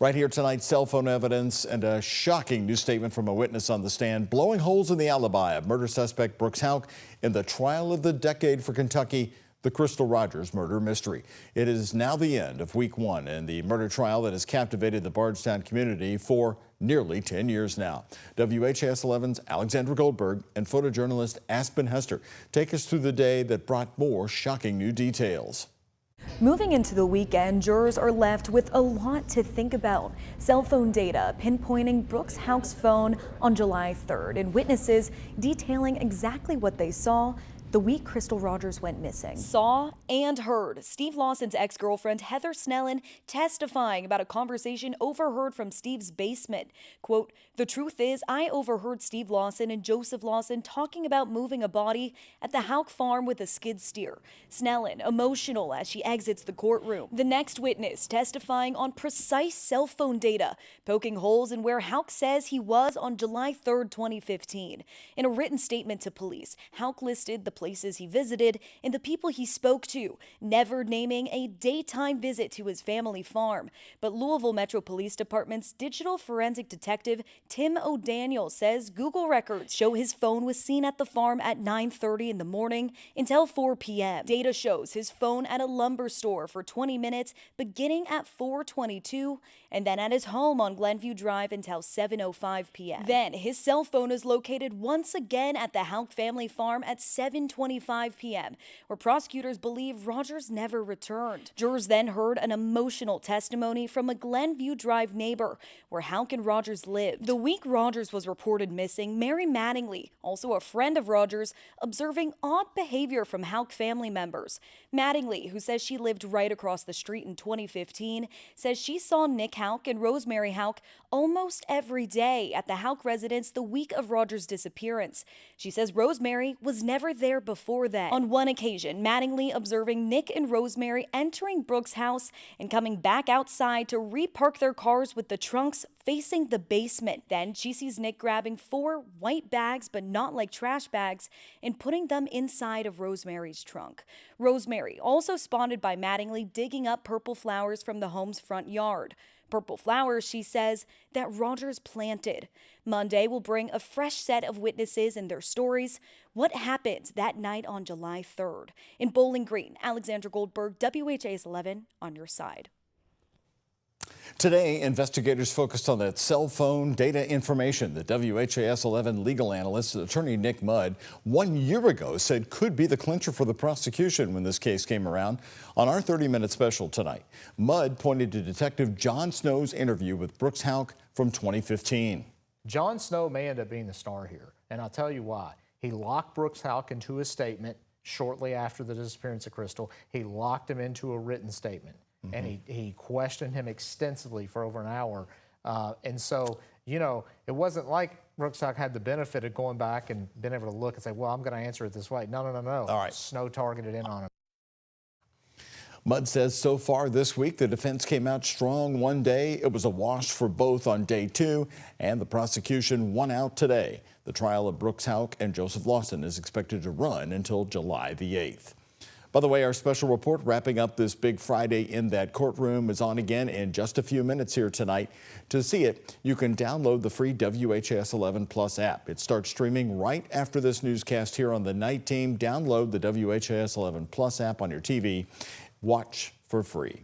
Right here tonight, cell phone evidence and a shocking new statement from a witness on the stand, blowing holes in the alibi of murder suspect Brooks Houck in the trial of the decade for Kentucky, the Crystal Rogers murder mystery. It is now the end of week one in the murder trial that has captivated the Bardstown community for nearly 10 years now. WHAS 11's Alexandra Goldberg and photojournalist Aspen Hester take us through the day that brought more shocking new details. Moving into the weekend, jurors are left with a lot to think about. Cell phone data pinpointing Brooks Houck's phone on July 3rd and witnesses detailing exactly what they saw the week Crystal Rogers went missing. Saw and heard Steve Lawson's ex-girlfriend Heather Snellen testifying about a conversation overheard from Steve's basement. Quote, "The truth is, I overheard Steve Lawson and Joseph Lawson talking about moving a body at the Houck farm with a skid steer." Snellen emotional as she exits the courtroom. The next witness testifying on precise cell phone data, poking holes in where Houck says he was on July 3rd, 2015. In a written statement to police, Houck listed the places he visited and the people he spoke to, never naming a daytime visit to his family farm. But Louisville Metro Police Department's digital forensic detective Tim O'Daniel says Google records show his phone was seen at the farm at 9:30 in the morning until 4 p.m. Data shows his phone at a lumber store for 20 minutes beginning at 4:22 and then at his home on Glenview Drive until 7:05 p.m. Then his cell phone is located once again at the Houck family farm at 7:25 p.m., where prosecutors believe Rogers never returned. Jurors then heard an emotional testimony from a Glenview Drive neighbor where Houck and Rogers lived. The week Rogers was reported missing, Mary Mattingly, also a friend of Rogers, observing odd behavior from Houck family members. Mattingly, who says she lived right across the street in 2015, says she saw Nick Houck and Rosemary Houck almost every day at the Houck residence the week of Rogers' disappearance. She says Rosemary was never there before then. On one occasion, Mattingly observing Nick and Rosemary entering Brooks' house and coming back outside to repark their cars with the trunks facing the basement. Then she sees Nick grabbing 4 white bags, but not like trash bags, and putting them inside of Rosemary's trunk. Rosemary also spotted by Mattingly digging up purple flowers from the home's front yard. Purple flowers, she says, that Rogers planted. Monday will bring a fresh set of witnesses and their stories. What happened that night on July 3rd? In Bowling Green, Alexandra Goldberg, WHAS 11, on your side. Today, investigators focused on that cell phone data information that WHAS 11 legal analyst, attorney Nick Mudd, 1 year ago said could be the clincher for the prosecution when this case came around. On our 30-minute special tonight, Mudd pointed to Detective John Snow's interview with Brooks Houck from 2015. John Snow may end up being the star here, and I'll tell you why. He locked Brooks Houck into a statement shortly after the disappearance of Crystal. He locked him into a written statement. And he questioned him extensively for over an hour. And so, you know, it wasn't like Brooks Houck had the benefit of going back and being able to look and say, well, I'm going to answer it this way. No. All right. Snow targeted in on him. Mudd says so far this week, the defense came out strong one day. It was a wash for both on day 2, and the prosecution won out today. The trial of Brooks Houck and Joseph Lawson is expected to run until July the 8th. By the way, our special report wrapping up this big Friday in that courtroom is on again in just a few minutes here tonight. To see it, you can download the free WHAS 11 Plus app. It starts streaming right after this newscast here on the night team. Download the WHAS 11 Plus app on your TV. Watch for free.